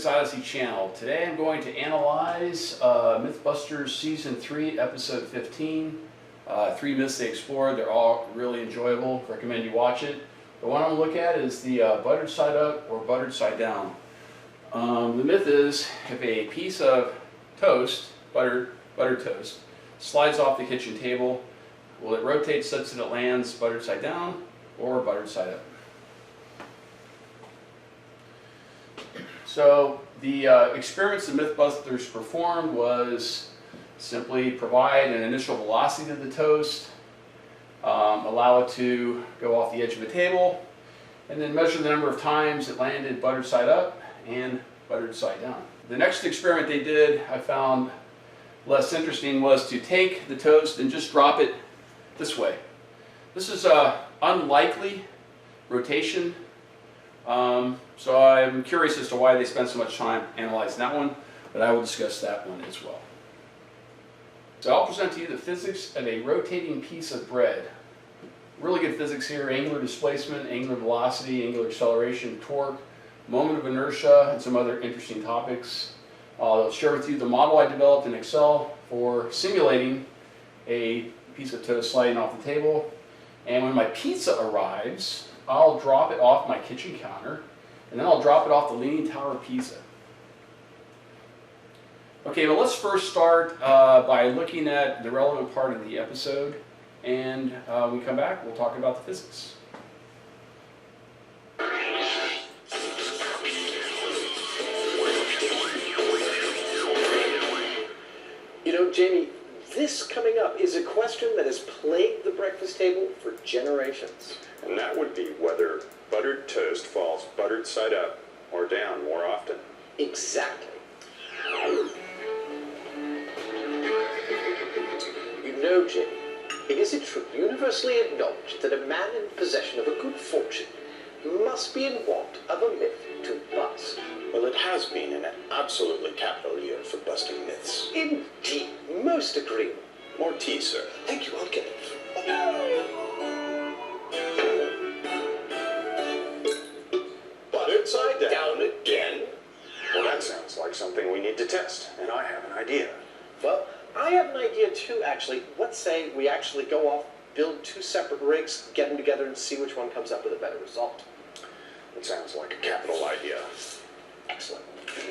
Physics Odyssey channel. Today I'm going to analyze MythBusters Season 3, Episode 15. 3 myths they explored. They're all really enjoyable. Recommend you watch it. The one I'm going to look at is the buttered side up or buttered side down. The myth is if a piece of toast, buttered toast, slides off the kitchen table, will it rotate such that it lands buttered side down or buttered side up? So the experiments the MythBusters performed was simply provide an initial velocity to the toast, allow it to go off the edge of a table, and then measure the number of times it landed buttered side up and buttered side down. The next experiment they did, I found less interesting, was to take the toast and just drop it this way. This is an unlikely rotation. So I'm curious as to why they spent so much time analyzing that one, but I will discuss that one as well. So I'll present to you the physics of a rotating piece of bread. Really good physics here: angular displacement, angular velocity, angular acceleration, torque, moment of inertia, and some other interesting topics. I'll share with you the model I developed in Excel for simulating a piece of toast sliding off the table. And when my pizza arrives, I'll drop it off my kitchen counter, and then I'll drop it off the Leaning Tower of Pisa. Okay, well, let's first start by looking at the relevant part of the episode, and when we come back, we'll talk about the physics. You know, Jamie, this coming up is a question that has plagued the breakfast table for generations. And that would be whether buttered toast falls buttered side up or down more often. Exactly. You know, Jamie, it is universally acknowledged that a man in possession of a good fortune must be in want of a myth to bust. Well, it has been an absolutely capital year for busting myths. Indeed, most agreeable. More tea, sir. Thank you, I'll get it. Buttered side down again? Well, that sounds like something we need to test, and I have an idea. Well, I have an idea too, actually. Let's say we actually go off, build 2 separate rigs, get them together, and see which one comes up with a better result. That sounds like a capital idea. Excellent.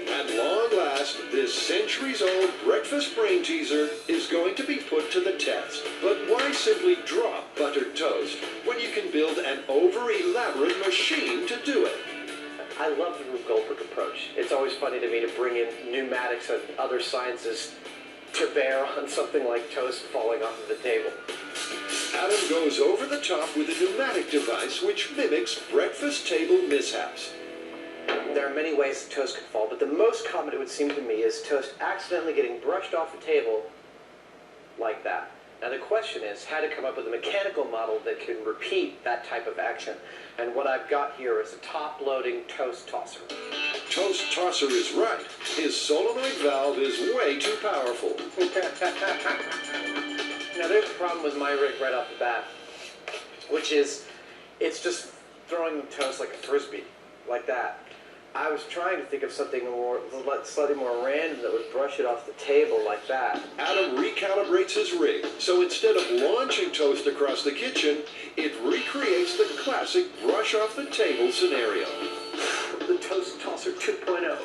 At long last, this centuries-old breakfast brain teaser is going to be put to the test. But why simply drop buttered toast when you can build an over-elaborate machine to do it? I love the Rube Goldberg approach. It's always funny to me to bring in pneumatics and other sciences to bear on something like toast falling off of the table. Adam goes over the top with a pneumatic device which mimics breakfast table mishaps. There are many ways that toast could fall, but the most common, it would seem to me, is toast accidentally getting brushed off the table like that. Now the question is how to come up with a mechanical model that can repeat that type of action. And what I've got here is a top-loading toast tosser. Toast tosser is right. His solenoid valve is way too powerful. Now there's a problem with my rig right off the bat, which is it's just throwing toast like a frisbee, like that. I was trying to think of something slightly more random that would brush it off the table like that. Adam recalibrates his rig, so instead of launching toast across the kitchen, it recreates the classic brush off the table scenario. The toast tosser 2.0.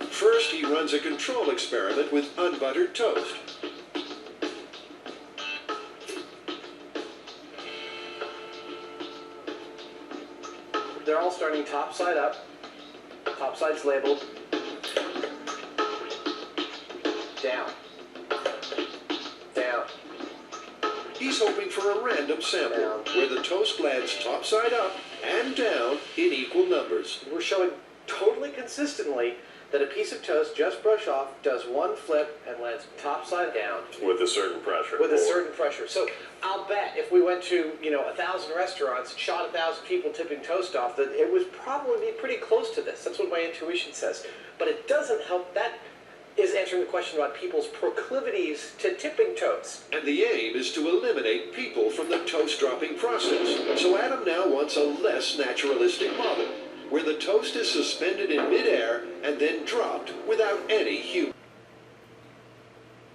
First, he runs a control experiment with unbuttered toast. They're all starting top side up. Top side's labeled. Down. Down. He's hoping for a random sample Down. where the toast lands top side up and down in equal numbers. We're showing totally consistently that a piece of toast just brushed off does one flip and lands top side down. With a certain pressure. With a certain pressure. So I'll bet if we went to, 1,000 restaurants and shot 1,000 people tipping toast off, that it would probably be pretty close to this. That's what my intuition says. But it doesn't help. That is answering the question about people's proclivities to tipping toast. And the aim is to eliminate people from the toast dropping process. So Adam now wants a less naturalistic model. where the toast is suspended in midair and then dropped without any human.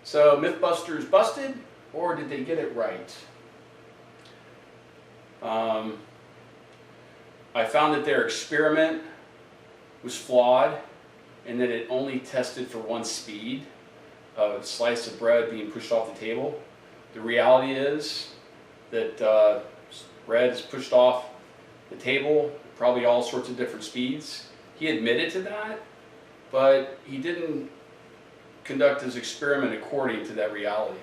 So MythBusters busted, or did they get it right? I found that their experiment was flawed and that it only tested for one speed of a slice of bread being pushed off the table. The reality is that bread is pushed off the table, probably all sorts of different speeds. He admitted to that, but he didn't conduct his experiment according to that reality.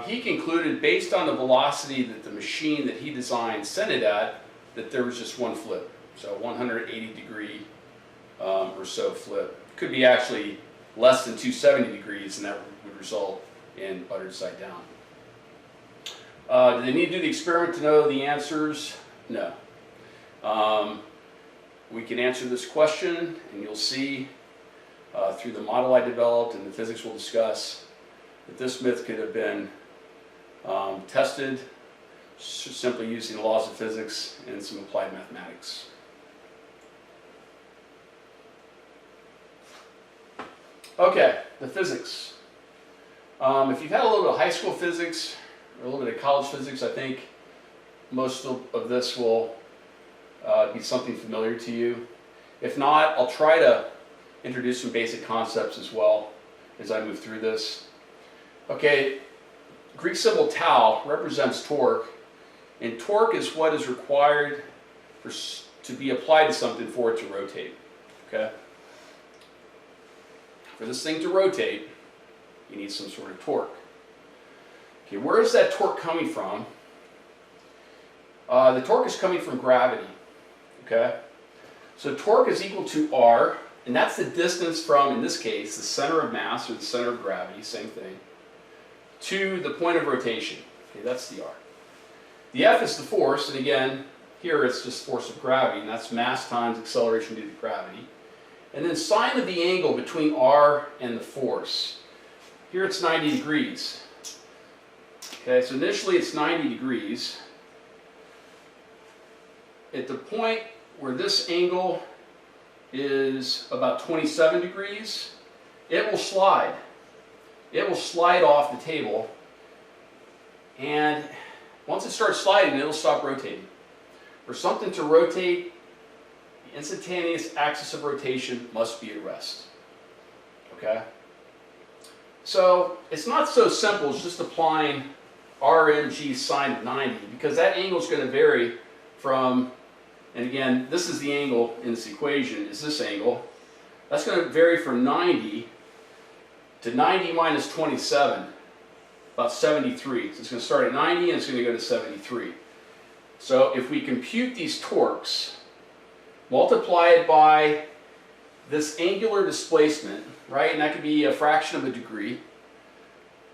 He concluded, based on the velocity that the machine that he designed sent it at, that there was just one flip. So 180 degree or so flip. Could be actually less than 270 degrees, and that would result in buttered side down. Do they need to do the experiment to know the answers? No. We can answer this question, and you'll see through the model I developed and the physics we'll discuss that this myth could have been tested simply using the laws of physics and some applied mathematics. Okay, the physics. If you've had a little bit of high school physics or a little bit of college physics, I think most of this will be something familiar to you. If not, I'll try to introduce some basic concepts as well as I move through this. Okay, Greek symbol tau represents torque, and torque is what is required to be applied to something for it to rotate. Okay? For this thing to rotate, you need some sort of torque. Okay, where is that torque coming from? The torque is coming from gravity. Okay? So torque is equal to R, and that's the distance from, in this case, the center of mass, or the center of gravity, same thing, to the point of rotation. Okay, that's the R. The F is the force, and again, here it's just force of gravity, and that's mass times acceleration due to gravity. And then sine of the angle between R and the force. Here it's 90 degrees. Okay, so initially it's 90 degrees. At the point where this angle is about 27 degrees, it will slide. It will slide off the table, and once it starts sliding, it'll stop rotating. For something to rotate, the instantaneous axis of rotation must be at rest. Okay? So it's not so simple as just applying RMG sine of 90, because that angle is going to vary from, and again, this is the angle in this equation, is this angle. That's going to vary from 90 to 90 minus 27, about 73. So it's going to start at 90 and it's going to go to 73. So if we compute these torques, multiply it by this angular displacement, right, and that could be a fraction of a degree,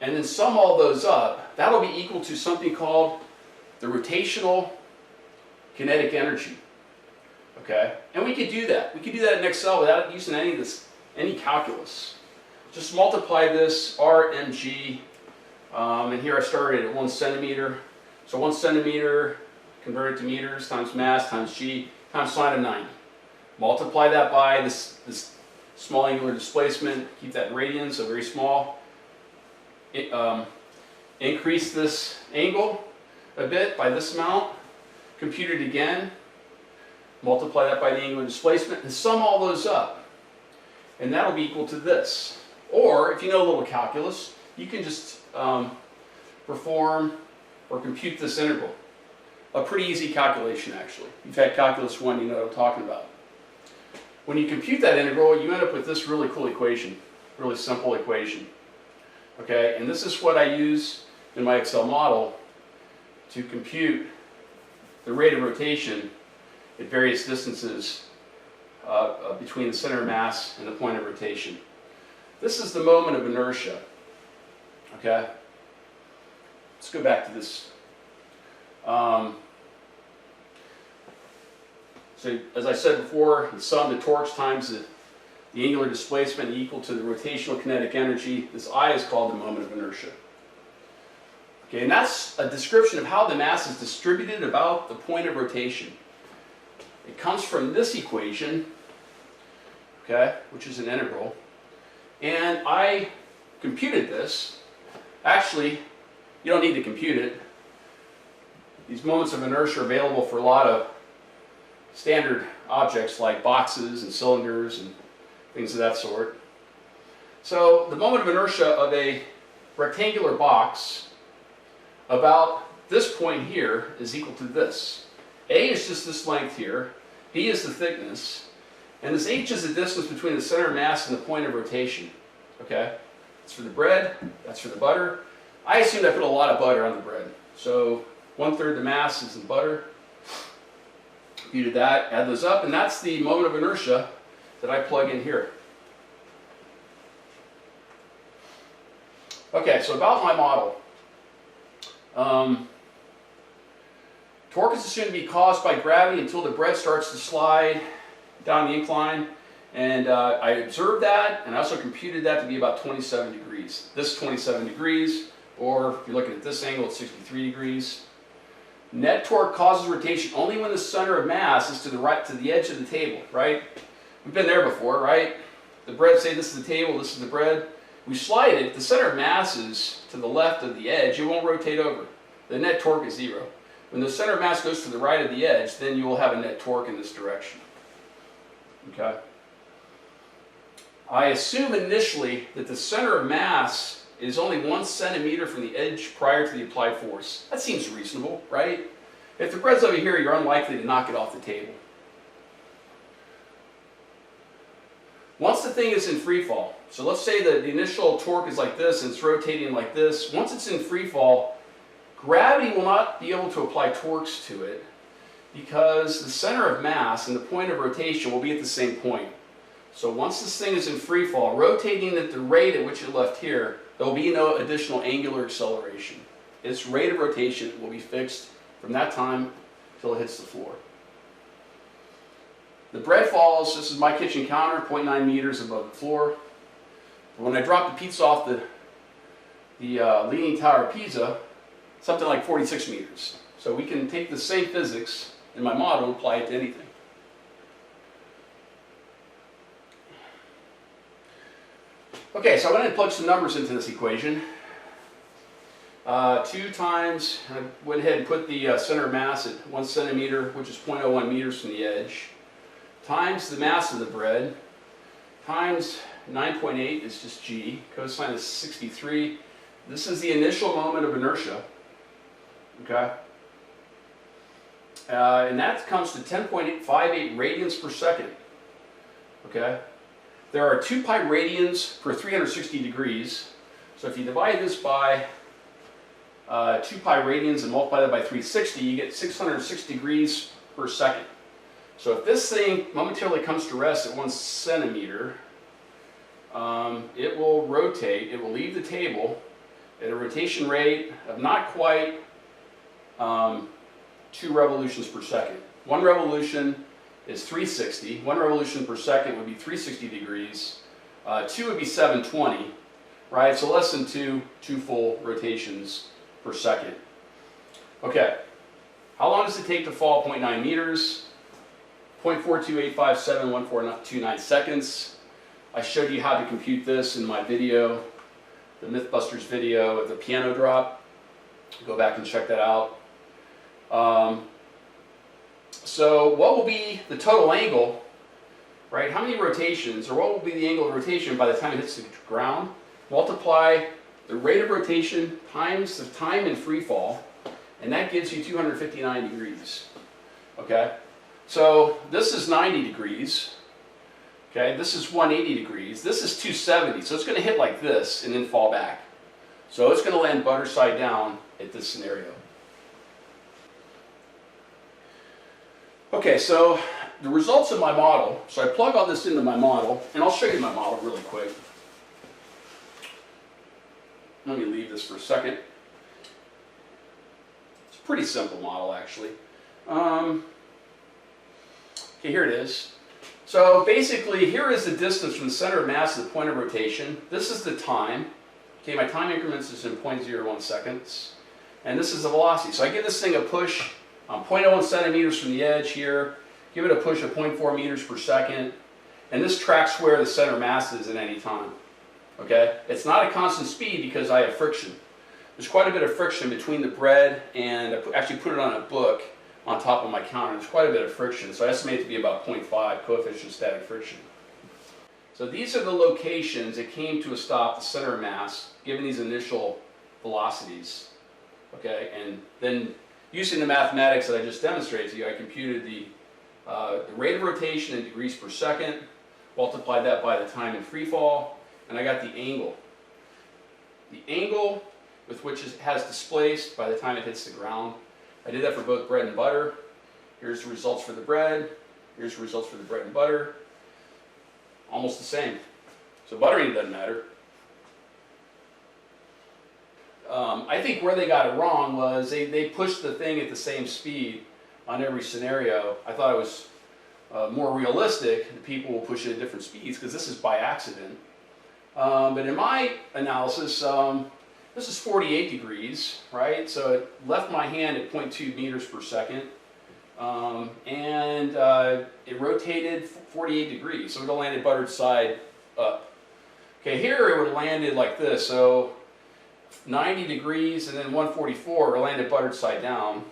and then sum all those up, that'll be equal to something called the rotational kinetic energy. Okay? And we could do that. We could do that in Excel without using any calculus. Just multiply this RMG, and here I started at 1 centimeter. So 1 centimeter converted to meters times mass times G times sine of 90. Multiply that by this small angular displacement, keep that in radians, so very small. Increase this angle a bit by this amount, compute it again, multiply that by the angular displacement, and sum all those up. And that'll be equal to this. Or, if you know a little calculus, you can just perform or compute this integral. A pretty easy calculation, actually. If you've had calculus 1, you know what I'm talking about. When you compute that integral, you end up with this really cool equation, really simple equation. Okay, and this is what I use in my Excel model to compute the rate of rotation at various distances between the center of mass and the point of rotation. This is the moment of inertia. Okay, let's go back to this. So as I said before, the sum of the torques times the angular displacement equal to the rotational kinetic energy. This I is called the moment of inertia. Okay, and that's a description of how the mass is distributed about the point of rotation. It comes from this equation, okay, which is an integral. And I computed this. Actually, you don't need to compute it. These moments of inertia are available for a lot of standard objects like boxes and cylinders and things of that sort. So the moment of inertia of a rectangular box about this point here is equal to this. A is just this length here, B is the thickness, and this h is the distance between the center of mass and the point of rotation. Okay? That's for the bread, that's for the butter. I assumed I put a lot of butter on the bread. So 1/3 the mass is the butter. Computed that, add those up, and that's the moment of inertia that I plug in here. Okay, so about my model. Torque is assumed to be caused by gravity until the bread starts to slide down the incline. And I observed that, and I also computed that to be about 27 degrees. This is 27 degrees, or if you're looking at this angle, it's 63 degrees. Net torque causes rotation only when the center of mass is to the right, to the edge of the table, right? We've been there before, right? The bread, say this is the table, this is the bread. We slide it, the center of mass is to the left of the edge, it won't rotate over. The net torque is 0. When the center of mass goes to the right of the edge, then you will have a net torque in this direction. Okay? I assume initially that the center of mass is only 1 centimeter from the edge prior to the applied force. That seems reasonable, right? If the bread's over here, you're unlikely to knock it off the table. Once the thing is in free fall, so let's say that the initial torque is like this and it's rotating like this. Once it's in free fall, gravity will not be able to apply torques to it because the center of mass and the point of rotation will be at the same point. So once this thing is in free fall, rotating at the rate at which it left here, there will be no additional angular acceleration. Its rate of rotation will be fixed from that time until it hits the floor. The bread falls, this is my kitchen counter, 0.9 meters above the floor. When I drop the pizza off the Leaning Tower of Pisa, something like 46 meters. So we can take the same physics in my model and apply it to anything. Okay, so I went ahead and plugged some numbers into this equation. 2 times, I went ahead and put the center of mass at 1 centimeter, which is 0.01 meters from the edge, times the mass of the bread, times 9.8 is just g, cosine is 63. This is the initial moment of inertia, okay? And that comes to 10.58 radians per second, okay? There are 2 pi radians per 360 degrees. So if you divide this by 2 pi radians and multiply that by 360, you get 606 degrees per second. So if this thing momentarily comes to rest at 1 centimeter, it will rotate, it will leave the table at a rotation rate of not quite 2 revolutions per second. 1 revolution is 360. 1 revolution per second would be 360 degrees. 2 would be 720, right? So less than two full rotations per second. Okay, how long does it take to fall 0.9 meters? 0.428571429 seconds. I showed you how to compute this in my video, the MythBusters video of the piano drop. Go back and check that out. So what will be the total angle, right? How many rotations, or what will be the angle of rotation by the time it hits the ground? Multiply the rate of rotation times the time in free fall, and that gives you 259 degrees, okay? So this is 90 degrees, okay? This is 180 degrees. This is 270, so it's going to hit like this and then fall back. So it's going to land butter side down at this scenario. Okay, so the results of my model, so I plug all this into my model, and I'll show you my model really quick. Let me leave this for a second. It's a pretty simple model, actually. Okay, here it is. So basically, here is the distance from the center of mass to the point of rotation. This is the time. Okay, my time increments is in 0.01 seconds. And this is the velocity. So I give this thing a push. 0.01 centimeters from the edge here, give it a push of 0.4 meters per second, and this tracks where the center mass is at any time. Okay? It's not a constant speed because I have friction. There's quite a bit of friction between the bread, and I actually put it on a book on top of my counter. There's quite a bit of friction, so I estimate it to be about 0.5 coefficient of static friction. So these are the locations that came to a stop, the center of mass, given these initial velocities. Okay, and then using the mathematics that I just demonstrated to you, I computed the rate of rotation in degrees per second, multiplied that by the time in free fall, and I got the angle. The angle with which it has displaced by the time it hits the ground. I did that for both bread and butter. Here's the results for the bread. Here's the results for the bread and butter. Almost the same. So buttering doesn't matter. I think where they got it wrong was they pushed the thing at the same speed on every scenario. I thought it was more realistic that people will push it at different speeds because this is by accident. But in my analysis, this is 48 degrees, right? So it left my hand at 0.2 meters per second. And it rotated 48 degrees, so it would have landed buttered side up. Okay, here it would have landed like this, so 90 degrees and then 144 would have landed buttered side down.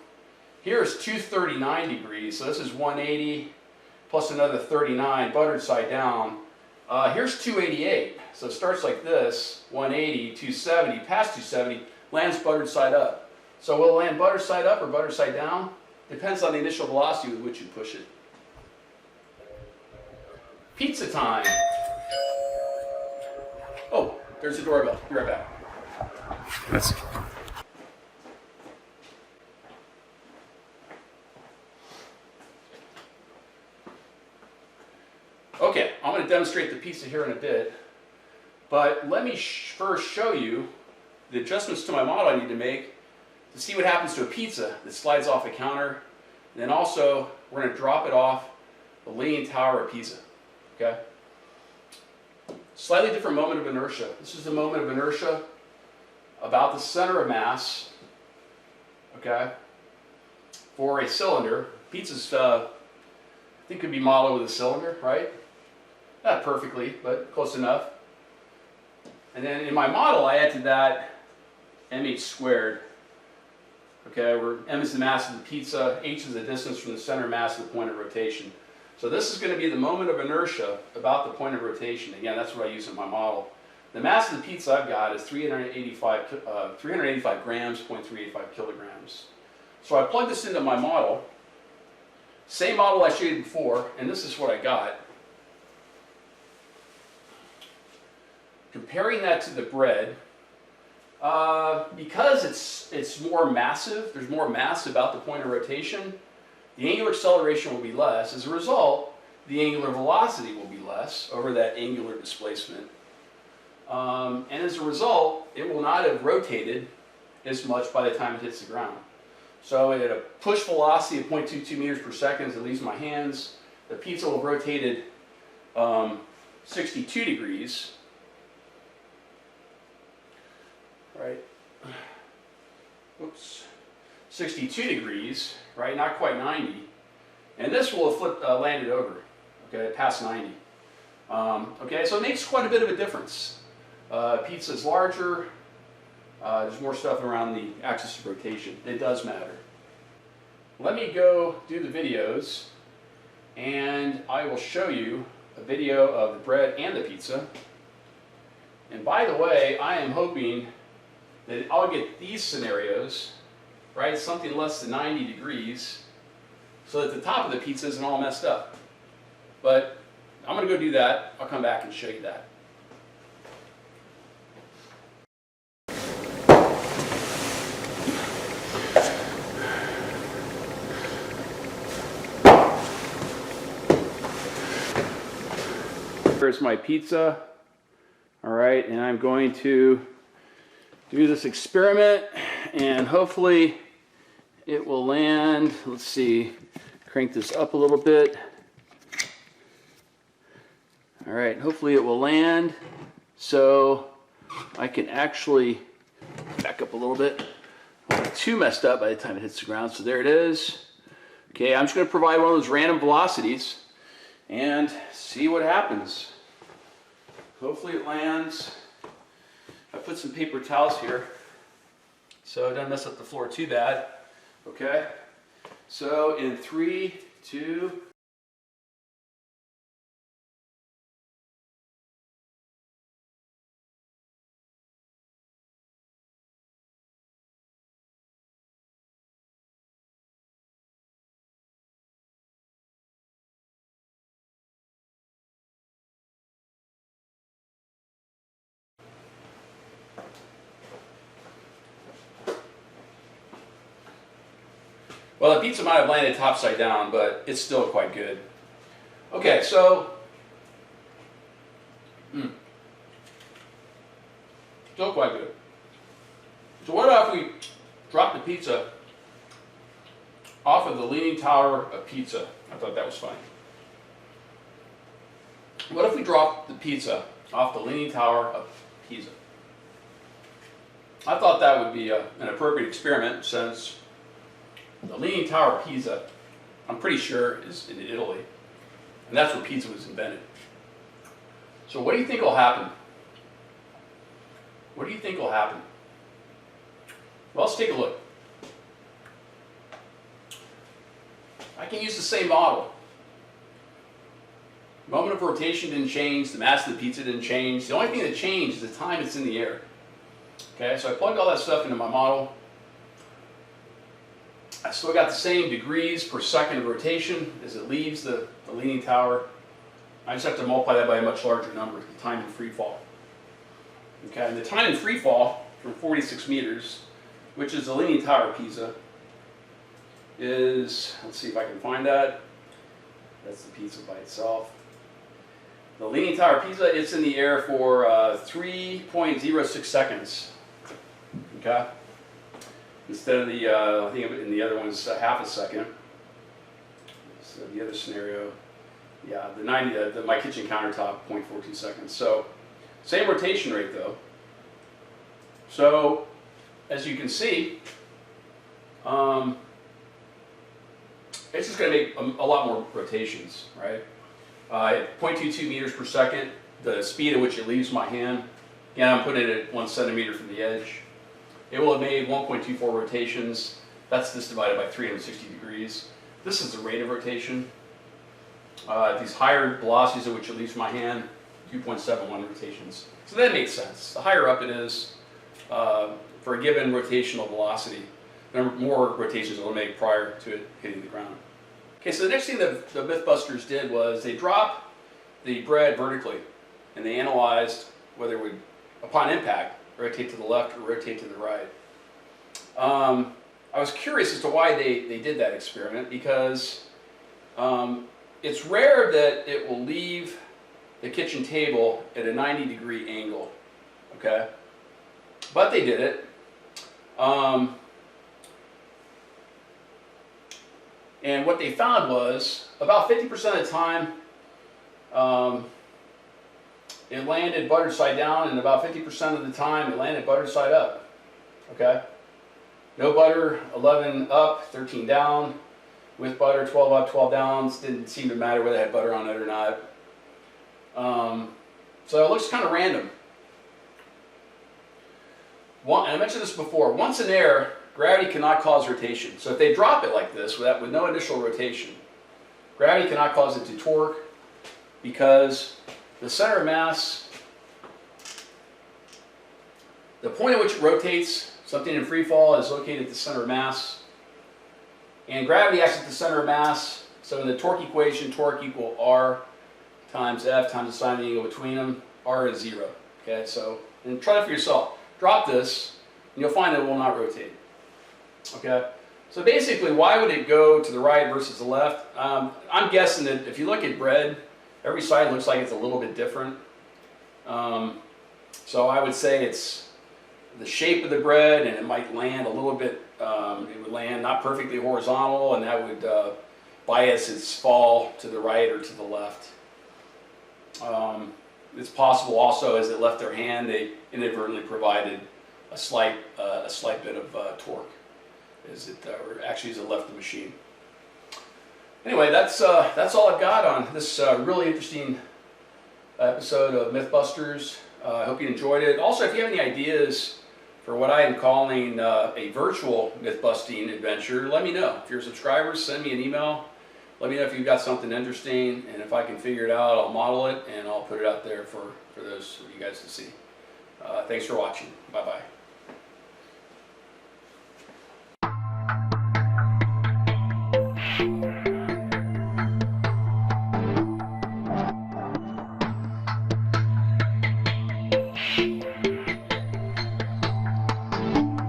Here is 239 degrees, so this is 180 plus another 39, buttered side down. Here's 288, so it starts like this, 180, 270, past 270, lands buttered side up. So will it land buttered side up or buttered side down? Depends on the initial velocity with which you push it. Pizza time. Oh, there's the doorbell. Be right back. Okay, I'm going to demonstrate the pizza here in a bit, but let me first show you the adjustments to my model I need to make to see what happens to a pizza that slides off a counter. And then also, we're going to drop it off the Leaning Tower of Pisa. Okay? Slightly different moment of inertia. This is the moment of inertia about the center of mass, okay, for a cylinder. Pizza's, I think, could be modeled with a cylinder, right? Not perfectly, but close enough. And then in my model, I add to that mh squared. Okay, where m is the mass of the pizza, h is the distance from the center of mass to the point of rotation. So this is going to be the moment of inertia about the point of rotation. Again, that's what I use in my model. The mass of the pizza I've got is 385 grams, 0.385 kilograms. So I plug this into my model. Same model I showed you before, and this is what I got. Comparing that to the bread, because it's more massive, there's more mass about the point of rotation, the angular acceleration will be less. As a result, the angular velocity will be less over that angular displacement. And as a result, it will not have rotated as much by the time it hits the ground. So at a push velocity of 0.22 meters per second as it leaves my hands, the pizza will have rotated 62 degrees. Right? Oops. 62 degrees, right? Not quite 90. And this will have landed over, okay, past 90. Okay, so it makes quite a bit of a difference. Pizza is larger. There's more stuff around the axis of rotation. It does matter. Let me go do the videos, and I will show you a video of the bread and the pizza. And by the way, I am hoping that I'll get these scenarios, right, something less than 90 degrees, so that the top of the pizza isn't all messed up. But I'm going to go do that. I'll come back and show you that. Here's my pizza. All right, and I'm going to do this experiment, and hopefully it will land. Let's see, crank this up a little bit. All right, hopefully it will land so I can actually back up a little bit. I don't want it too messed up by the time it hits the ground. So there it is. Okay, I'm just going to provide one of those random velocities and see what happens. Hopefully it lands. I put some paper towels here so it doesn't mess up the floor too bad. Okay, so in 3, 2, well, the pizza might have landed topside down, but it's still quite good. Okay, so still quite good. So what about if we drop the pizza off of the Leaning Tower of Pisa? I thought that was funny. What if we drop the pizza off the Leaning Tower of Pisa? I thought that would be an appropriate experiment, since the Leaning Tower of Pisa, I'm pretty sure, is in Italy. And that's where pizza was invented. So what do you think will happen? What do you think will happen? Well, let's take a look. I can use the same model. Moment of rotation didn't change, the mass of the pizza didn't change. The only thing that changed is the time it's in the air. Okay, so I plugged all that stuff into my model. I still got the same degrees per second of rotation as it leaves the leaning tower. I just have to multiply that by a much larger number, the time in free fall. Okay, and the time in free fall from 46 meters, which is the Leaning Tower of Pisa, is, let's see if I can find that. That's the pizza by itself. The Leaning Tower of Pisa, it's in the air for 3.06 seconds. Okay? Instead of the, I think in the other one's half a second. So the other scenario, yeah, my kitchen countertop, 0.42 seconds. So same rotation rate though. So as you can see, it's just going to make a lot more rotations, right? At 0.22 meters per second, the speed at which it leaves my hand, again, I'm putting it at 1 centimeter from the edge. It will have made 1.24 rotations. That's just divided by 360 degrees. This is the rate of rotation. These higher velocities at which it leaves my hand, 2.71 rotations. So that makes sense. The higher up it is, for a given rotational velocity, the more rotations it will make prior to it hitting the ground. Okay, so the next thing that the MythBusters did was they dropped the bread vertically, and they analyzed whether it would, upon impact, rotate to the left or rotate to the right. I was curious as to why they did that experiment, because it's rare that it will leave the kitchen table at a 90-degree angle, okay? But they did it. And what they found was, about 50% of the time, it landed buttered side down, and about 50% of the time, it landed buttered side up. Okay? No butter, 11 up, 13 down. With butter, 12 up, 12 down. Didn't seem to matter whether it had butter on it or not. So it looks kind of random. And I mentioned this before. Once in air, gravity cannot cause rotation. So if they drop it like this, with no initial rotation, gravity cannot cause it to torque, because the center of mass, the point at which it rotates, something in free fall, is located at the center of mass. And gravity acts at the center of mass. So in the torque equation, torque equal R times F times the sine of the angle between them. R is 0. Okay, so, and try it for yourself. Drop this, and you'll find that it will not rotate. Okay, so basically, why would it go to the right versus the left? I'm guessing that if you look at bread, every side looks like it's a little bit different. So I would say it's the shape of the bread, and it might land a little bit, it would land not perfectly horizontal, and that would bias its fall to the right or to the left. It's possible also, as it left their hand, they inadvertently provided a slight bit of torque, or actually as it left the machine. Anyway, that's all I've got on this really interesting episode of MythBusters. I hope you enjoyed it. Also, if you have any ideas for what I am calling a virtual myth-busting adventure, let me know. If you're subscribers, send me an email. Let me know if you've got something interesting, and if I can figure it out, I'll model it and I'll put it out there for those of you guys to see. Thanks for watching. Bye-bye.